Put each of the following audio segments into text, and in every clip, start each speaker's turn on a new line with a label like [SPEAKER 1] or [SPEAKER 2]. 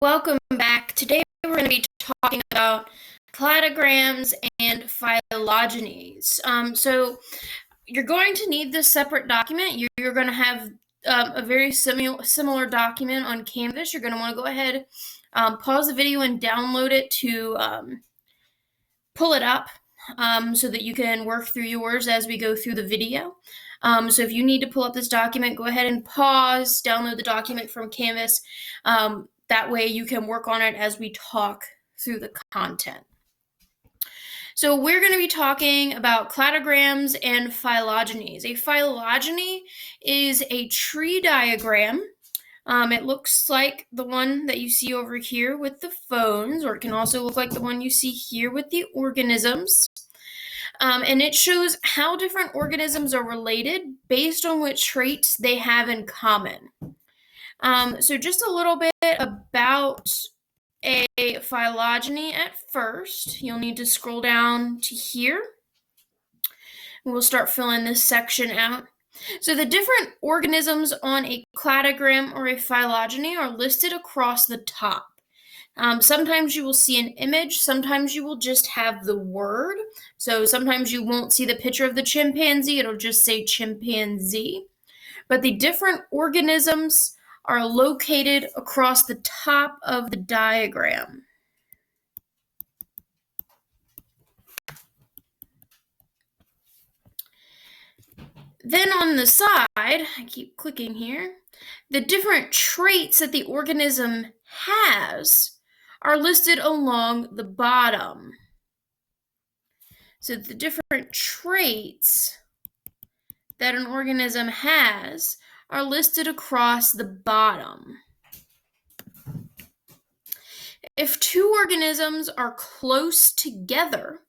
[SPEAKER 1] Welcome back. Today we're going to be talking about cladograms and phylogenies. So you're going to need this separate document. You're going to have a very similar document on Canvas. You're going to want to go ahead, pause the video and download it to pull it up so that you can work through yours as we go through the video. So if you need to pull up this document, go ahead and pause, download the document from Canvas. That way you can work on it as we talk through the content. So we're going to be talking about cladograms and phylogenies. A phylogeny is a tree diagram. It looks like the one that you see over here with the phones, or it can also look like the one you see here with the organisms. And it shows how different organisms are related based on what traits they have in common. So just a little bit about a phylogeny at first. You'll need to scroll down to here. We'll start filling this section out. So the different organisms on a cladogram or a phylogeny are listed across the top. Sometimes you will see an image, sometimes you will just have the word. So sometimes you won't see the picture of the chimpanzee, it'll just say chimpanzee. But the different organisms are located across the top of the diagram. Then on the side, I keep clicking here, the different traits that the organism has are listed along the bottom. So the different traits that an organism has are listed across the bottom. If two organisms are close together,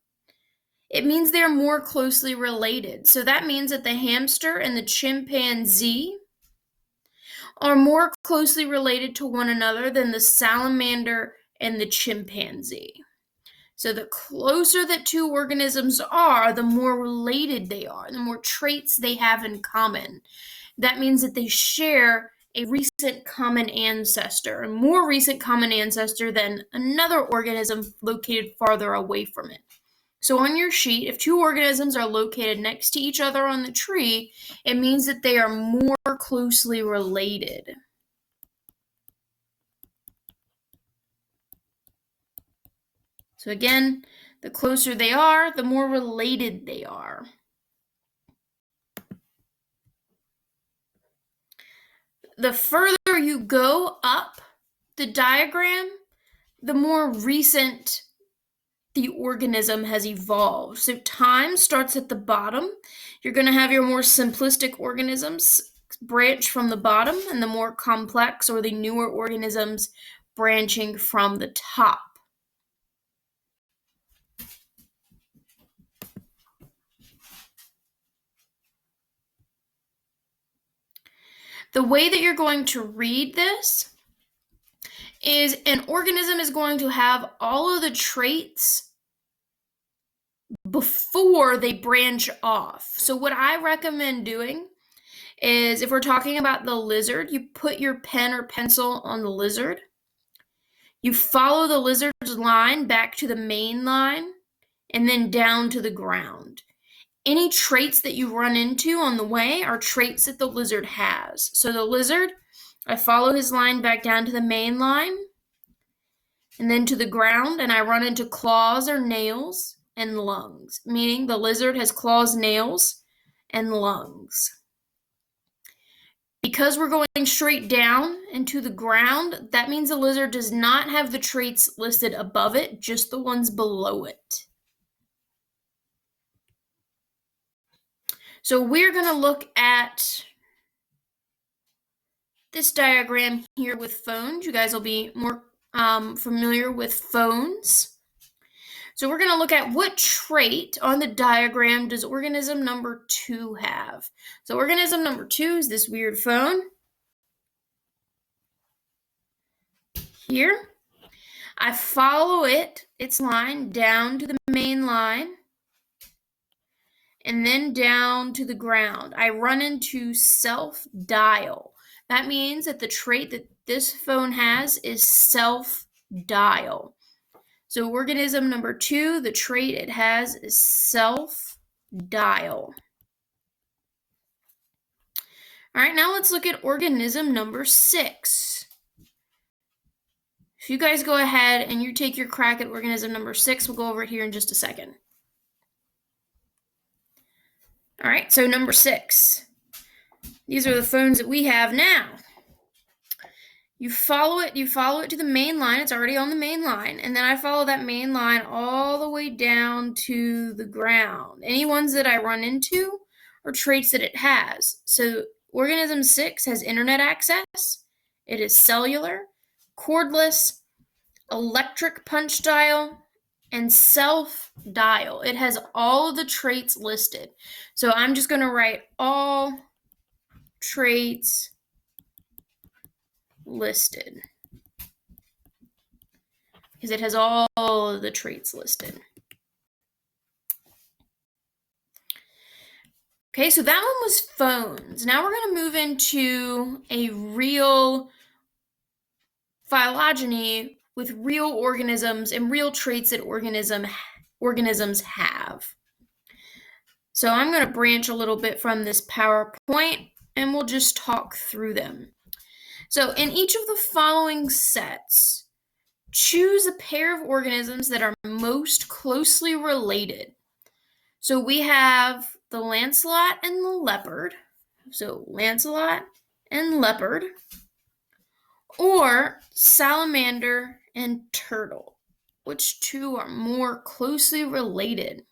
[SPEAKER 1] it means they're more closely related. So that means that the hamster and the chimpanzee are more closely related to one another than the salamander and the chimpanzee. So the closer that two organisms are, the more related they are, the more traits they have in common. That means that they share a recent common ancestor, a more recent common ancestor than another organism located farther away from it. So on your sheet, if two organisms are located next to each other on the tree, it means that they are more closely related. So again, the closer they are, the more related they are. The further you go up the diagram, the more recent the organism has evolved. So time starts at the bottom. You're going to have your more simplistic organisms branch from the bottom, and the more complex or the newer organisms branching from the top. The way that you're going to read this is an organism is going to have all of the traits before they branch off. So what I recommend doing is, if we're talking about the lizard, you put your pen or pencil on the lizard. You follow the lizard's line back to the main line and then down to the ground. Any traits that you run into on the way are traits that the lizard has. So the lizard, I follow his line back down to the main line and then to the ground, and I run into claws or nails and lungs, meaning the lizard has claws, nails, and lungs. Because we're going straight down into the ground, that means the lizard does not have the traits listed above it, just the ones below it. So we're going to look at this diagram here with phones. You guys will be more familiar with phones. So we're going to look at what trait on the diagram does organism number 2 have. So organism number 2 is this weird phone. Here, I follow its line down to the main line, and then down to the ground. I run into self-dial. That means that the trait that this phone has is self-dial. So organism number 2, the trait it has is self-dial. All right, now let's look at organism number 6. If you guys go ahead and you take your crack at organism number 6, we'll go over it here in just a second. All right, so number 6. These are the phones that we have now. You follow it to the main line. It's already on the main line. And then I follow that main line all the way down to the ground. Any ones that I run into are traits that it has. So organism 6 has internet access. It is cellular, cordless, electric punch dial, and self-dial. It has all of the traits listed. So I'm just going to write all traits listed because it has all of the traits listed. Okay, so that one was phones. Now we're going to move into a real phylogeny with real organisms and real traits that organisms have. So I'm going to branch a little bit from this PowerPoint and we'll just talk through them. So in each of the following sets, choose a pair of organisms that are most closely related. So we have the lancelot and the leopard. So lancelot and leopard, or salamander and turtle. Which two are more closely related?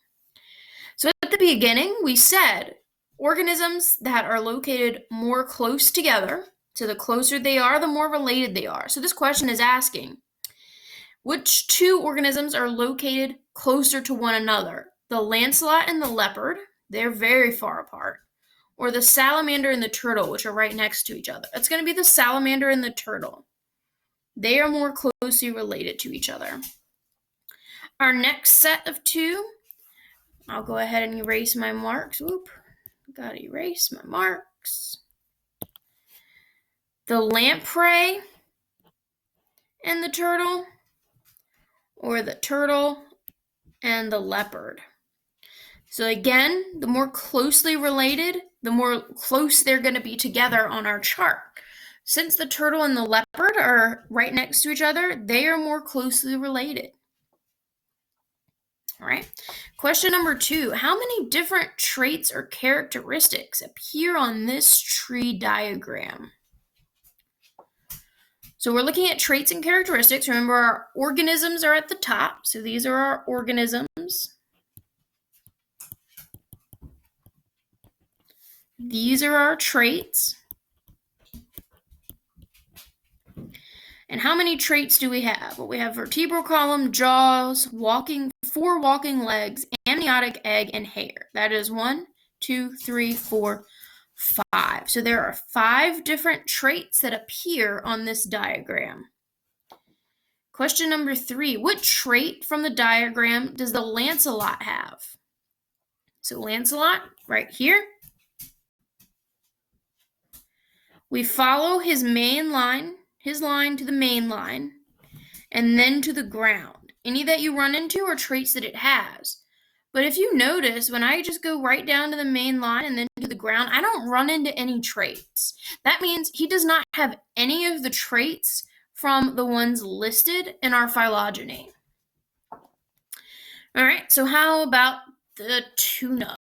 [SPEAKER 1] So at the beginning, we said organisms that are located more close together. So the closer they are, the more related they are. So this question is asking, which two organisms are located closer to one another? The lancelot and the leopard, they're very far apart. Or the salamander and the turtle, which are right next to each other. It's going to be the salamander and the turtle. They are more closely related to each other. Our next set of two, I'll go ahead and erase my marks. Whoop, gotta erase my marks. The lamprey and the turtle, or the turtle and the leopard. So again, the more closely related, the more close they're going to be together on our chart. Since the turtle and the leopard are right next to each other, they are more closely related. All right. Question number 2. How many different traits or characteristics appear on this tree diagram? So we're looking at traits and characteristics. Remember, our organisms are at the top. So these are our organisms. These are our traits. And how many traits do we have? Well, we have vertebral column, jaws, 4 walking legs, amniotic egg, and hair. That is 1, 2, 3, 4, 5. So there are 5 different traits that appear on this diagram. Question number 3. What trait from the diagram does the lancelot have? So lancelot, right here. We follow his line to the main line, and then to the ground. Any that you run into are traits that it has. But if you notice, when I just go right down to the main line and then to the ground, I don't run into any traits. That means he does not have any of the traits from the ones listed in our phylogeny. All right, so how about the tuna?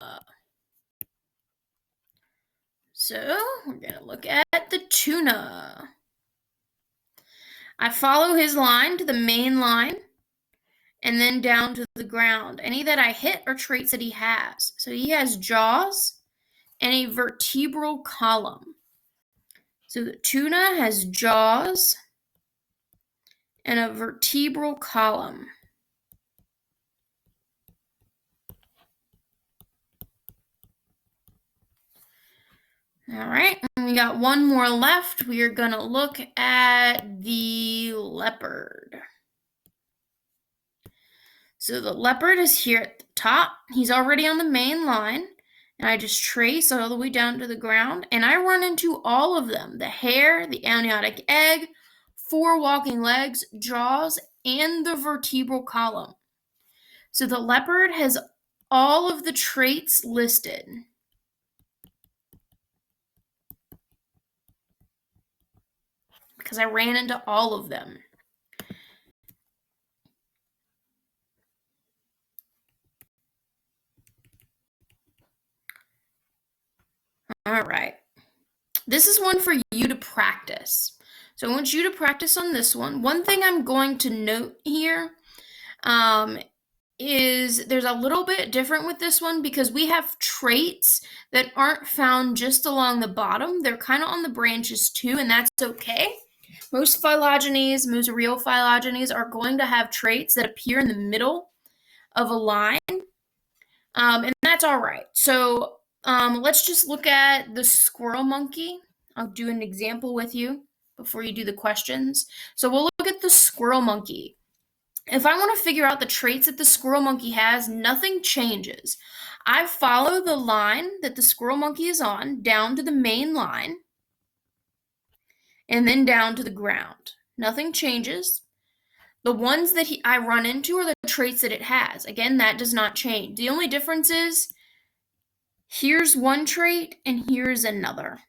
[SPEAKER 1] So we're going to look at the tuna. I follow his line to the main line and then down to the ground. Any that I hit are traits that he has. So he has jaws and a vertebral column. So the tuna has jaws and a vertebral column. All right, and we got one more left. We are going to look at the leopard. So the leopard is here at the top. He's already on the main line. and I just trace all the way down to the ground, and I run into all of them: the hair, the amniotic egg, 4 walking legs, jaws, and the vertebral column. So the leopard has all of the traits listed. Because I ran into all of them. All right. This is one for you to practice. So I want you to practice on this one. One thing I'm going to note here is there's a little bit different with this one because we have traits that aren't found just along the bottom. They're kind of on the branches too, and that's okay. Most phylogenies, most real phylogenies, are going to have traits that appear in the middle of a line, and that's all right. So let's just look at the squirrel monkey. I'll do an example with you before you do the questions. So we'll look at the squirrel monkey. If I want to figure out the traits that the squirrel monkey has, nothing changes. I follow the line that the squirrel monkey is on down to the main line and then down to the ground. Nothing changes. The ones that I run into are the traits that it has. Again, that does not change. The only difference is here's one trait and here's another.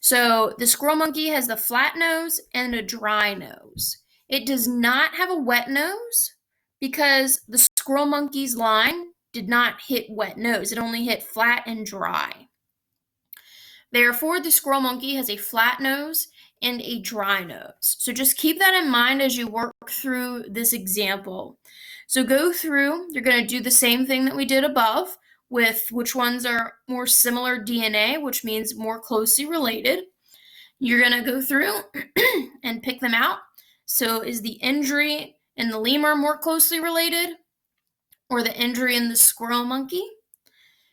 [SPEAKER 1] So the squirrel monkey has the flat nose and a dry nose. It does not have a wet nose because the squirrel monkey's line did not hit wet nose. It only hit flat and dry. Therefore, the squirrel monkey has a flat nose and a dry nose. So just keep that in mind as you work through this example. So go through, you're going to do the same thing that we did above with which ones are more similar DNA, which means more closely related. You're going to go through and pick them out. So is the injury in the lemur more closely related, or the injury in the squirrel monkey?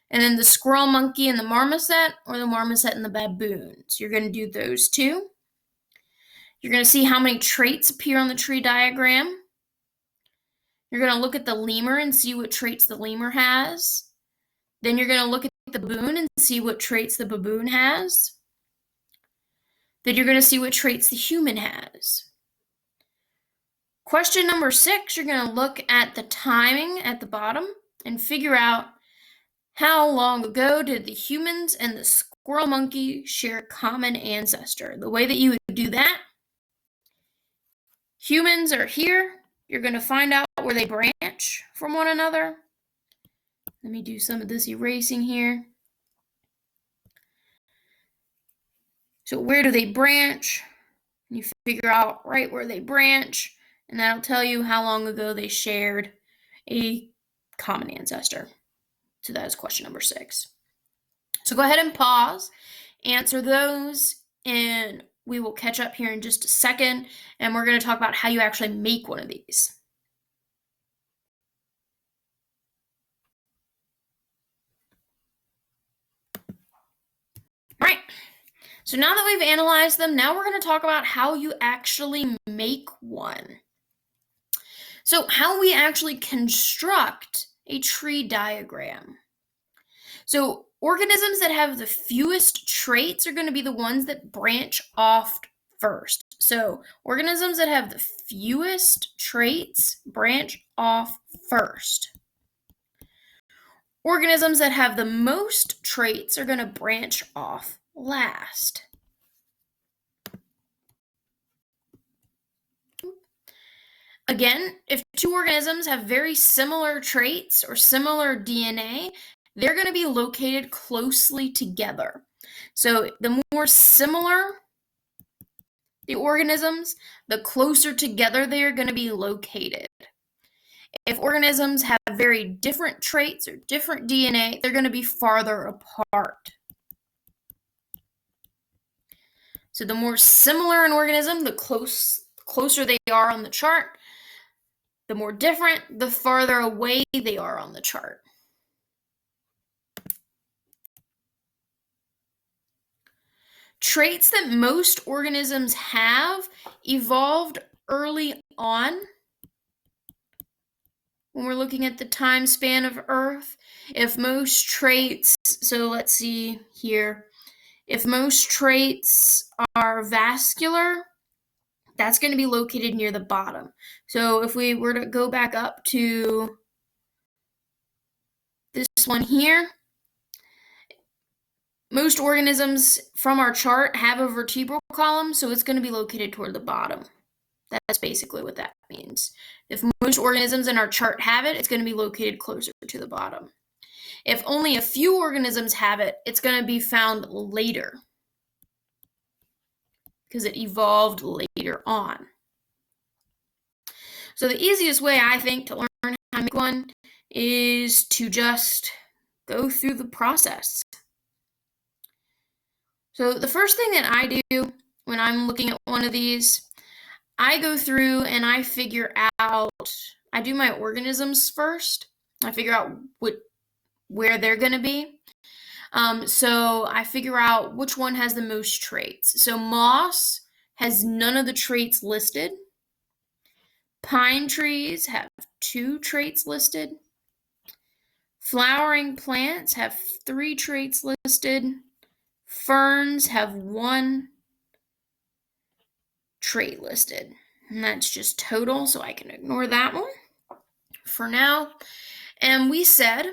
[SPEAKER 1] And then the squirrel monkey and the marmoset, or the marmoset and the baboon. So you're going to do those two. You're going to see how many traits appear on the tree diagram. You're going to look at the lemur and see what traits the lemur has. Then you're going to look at the baboon and see what traits the baboon has. Then you're going to see what traits the human has. Question number 6, you're going to look at the timing at the bottom and figure out how long ago did the humans and the squirrel monkey share a common ancestor. The way that you would do that, humans are here. You're going to find out where they branch from one another. Let me do some of this erasing here. So where do they branch? You figure out right where they branch, and that'll tell you how long ago they shared a common ancestor. So that is question number 6. So go ahead and pause, answer those, and we will catch up here in just a second, and we're going to talk about how you actually make one of these. All right. So now that we've analyzed them, now we're going to talk about how you actually make one. So how we actually construct a tree diagram. So organisms that have the fewest traits are going to be the ones that branch off first. So organisms that have the fewest traits branch off first. Organisms that have the most traits are going to branch off last. Again, if 2 organisms have very similar traits or similar DNA, they're going to be located closely together. So the more similar the organisms, the closer together they are going to be located. If organisms have very different traits or different DNA, they're going to be farther apart. So the more similar an organism, the closer they are on the chart. The more different, the farther away they are on the chart. Traits that most organisms have evolved early on when we're looking at the time span of Earth. If most traits, so let's see here, if most traits are vascular, that's going to be located near the bottom. So if we were to go back up to this one here, most organisms from our chart have a vertebral column, so it's going to be located toward the bottom. That's basically what that means. If most organisms in our chart have it, it's going to be located closer to the bottom. If only a few organisms have it, it's going to be found later because it evolved later on. So the easiest way, I think, to learn how to make one is to just go through the process. So the first thing that I do when I'm looking at one of these, I go through and I figure out, I do my organisms first. I figure out where they're going to be. So I figure out which one has the most traits. So moss has none of the traits listed. Pine trees have 2 traits listed. Flowering plants have 3 traits listed. Ferns have 1 trait listed. And that's just total, so I can ignore that one for now. And we said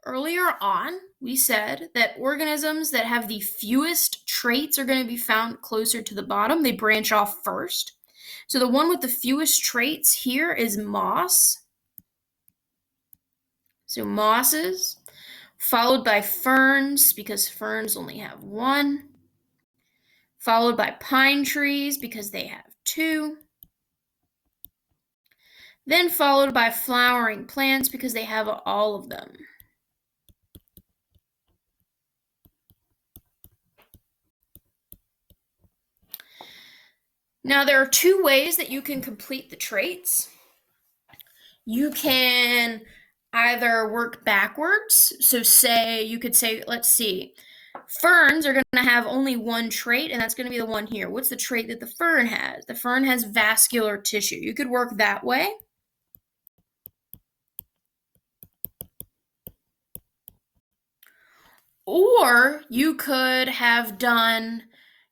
[SPEAKER 1] earlier on, that organisms that have the fewest traits are going to be found closer to the bottom. They branch off first. So the one with the fewest traits here is moss. So mosses, followed by ferns, because ferns only have 1. Followed by pine trees, because they have 2. Then followed by flowering plants, because they have all of them. Now, there are 2 ways that you can complete the traits. You can either work backwards. So you could say, let's see, ferns are going to have only 1 trait, and that's going to be the one here. What's the trait that the fern has? The fern has vascular tissue. You could work that way. Or you could have done,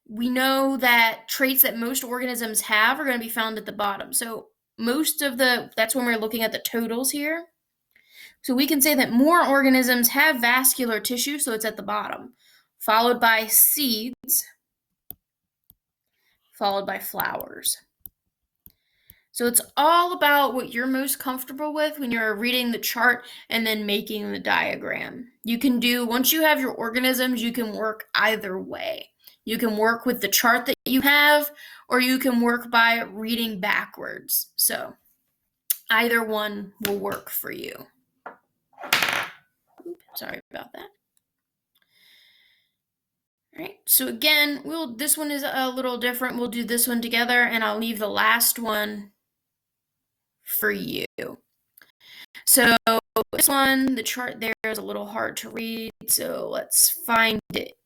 [SPEAKER 1] we know that traits that most organisms have are going to be found at the bottom. So that's when we're looking at the totals here. So we can say that more organisms have vascular tissue, so it's at the bottom, followed by seeds, followed by flowers. So it's all about what you're most comfortable with when you're reading the chart and then making the diagram. Once you have your organisms, you can work either way. You can work with the chart that you have, or you can work by reading backwards. So either one will work for you. Oops, sorry about that. All right, so again, this one is a little different. We'll do this one together, and I'll leave the last one for you. So this one, the chart there is a little hard to read, so let's find it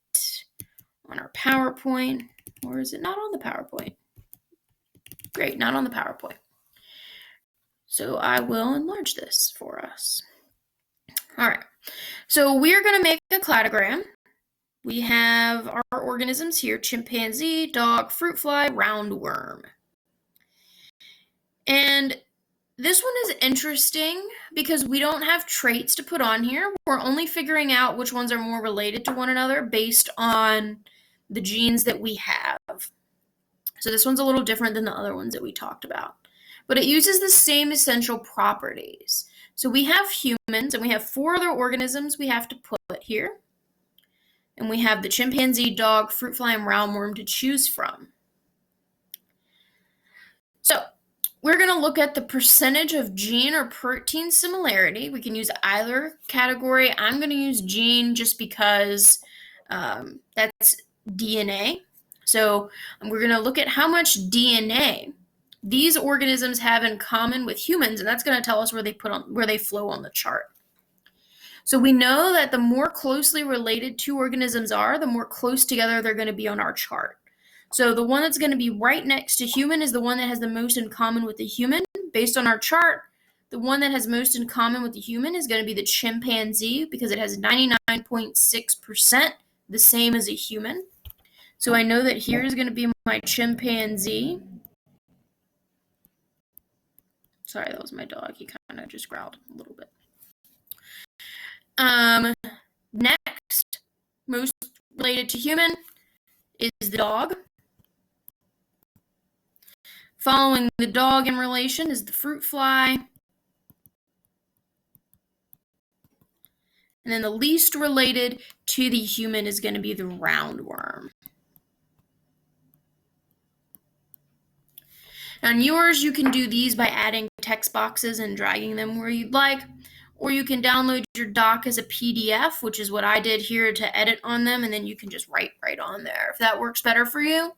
[SPEAKER 1] on our PowerPoint. Or is it not on the PowerPoint? Great, not on the PowerPoint. So I will enlarge this for us. All right, so we're going to make a cladogram. We have our organisms here: chimpanzee, dog, fruit fly, roundworm. And this one is interesting because we don't have traits to put on here. We're only figuring out which ones are more related to one another based on the genes that we have. So this one's a little different than the other ones that we talked about. But it uses the same essential properties. So we have humans, and we have 4 other organisms we have to put here. And we have the chimpanzee, dog, fruit fly, and roundworm to choose from. So we're going to look at the percentage of gene or protein similarity. We can use either category. I'm going to use gene just because that's DNA. So we're going to look at how much DNA these organisms have in common with humans, and that's going to tell us where they flow on the chart. So we know that the more closely related 2 organisms are, the more close together they're going to be on our chart. So the one that's going to be right next to human is the one that has the most in common with the human. Based on our chart, the one that has most in common with the human is going to be the chimpanzee because it has 99.6% the same as a human. So I know that here is going to be my chimpanzee. Sorry, that was my dog. He kind of just growled a little bit. Next, most related to human is the dog. Following the dog in relation is the fruit fly. And then the least related to the human is going to be the roundworm. On yours, you can do these by adding text boxes and dragging them where you'd like, or you can download your doc as a PDF, which is what I did here to edit on them, and then you can just write right on there if that works better for you.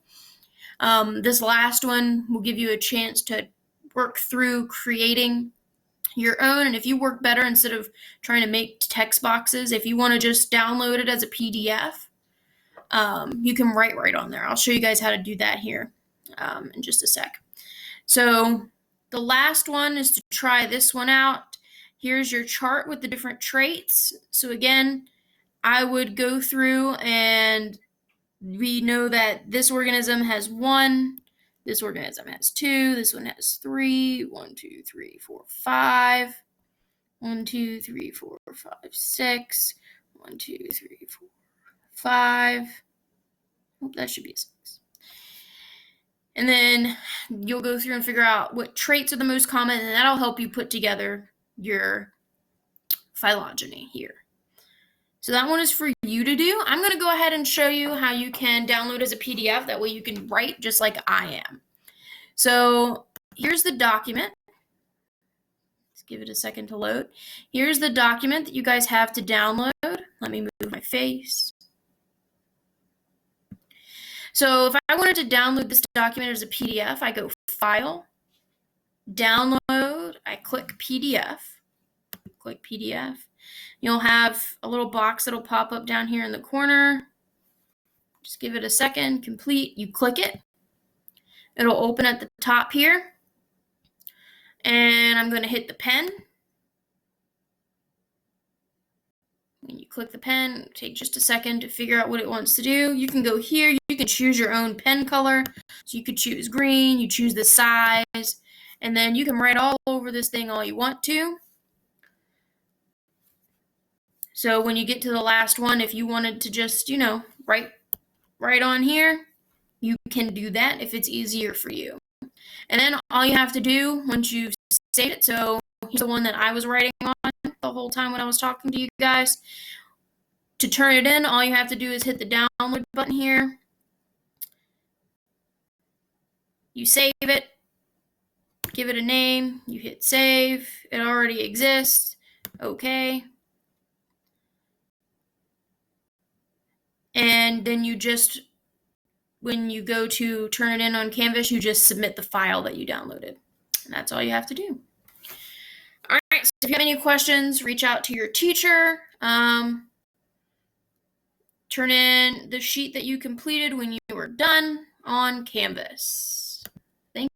[SPEAKER 1] This last one will give you a chance to work through creating your own, and if you work better instead of trying to make text boxes, if you want to just download it as a PDF, you can write right on there. I'll show you guys how to do that here in just a sec. So the last one is to try this one out. Here's your chart with the different traits. So again, I would go through, and we know that this organism has 1, this organism has 2, this one has 3, 1, 2, 3, 4, 5, 1, 2, 3, 4, 5, 6, 1, 2, 3, 4, 5. Oh, that should be a 6. And then you'll go through and figure out what traits are the most common, and that'll help you put together your phylogeny here. So that one is for you to do. I'm going to go ahead and show you how you can download as a PDF. That way you can write just like I am. So here's the document. Let's give it a second to load. Here's the document that you guys have to download. Let me move my face. So if I wanted to download this document as a PDF, I go File, Download, I click PDF. Click PDF. You'll have a little box that'll pop up down here in the corner. Just give it a second, complete, you click it. It'll open at the top here. And I'm going to hit the pen. When you click the pen, take just a second to figure out what it wants to do. You can go here, you can choose your own pen color. So you could choose green, you choose the size, and then you can write all over this thing all you want to. So when you get to the last one, if you wanted to just, write right on here, you can do that if it's easier for you. And then all you have to do once you've saved it, so here's the one that I was writing on the whole time when I was talking to you guys. To turn it in, all you have to do is hit the download button here. You save it, give it a name, you hit save, it already exists, okay. And then you just, when you go to turn it in on Canvas, you just submit the file that you downloaded. And that's all you have to do. All right, so if you have any questions, reach out to your teacher. Turn in the sheet that you completed when you were done on Canvas.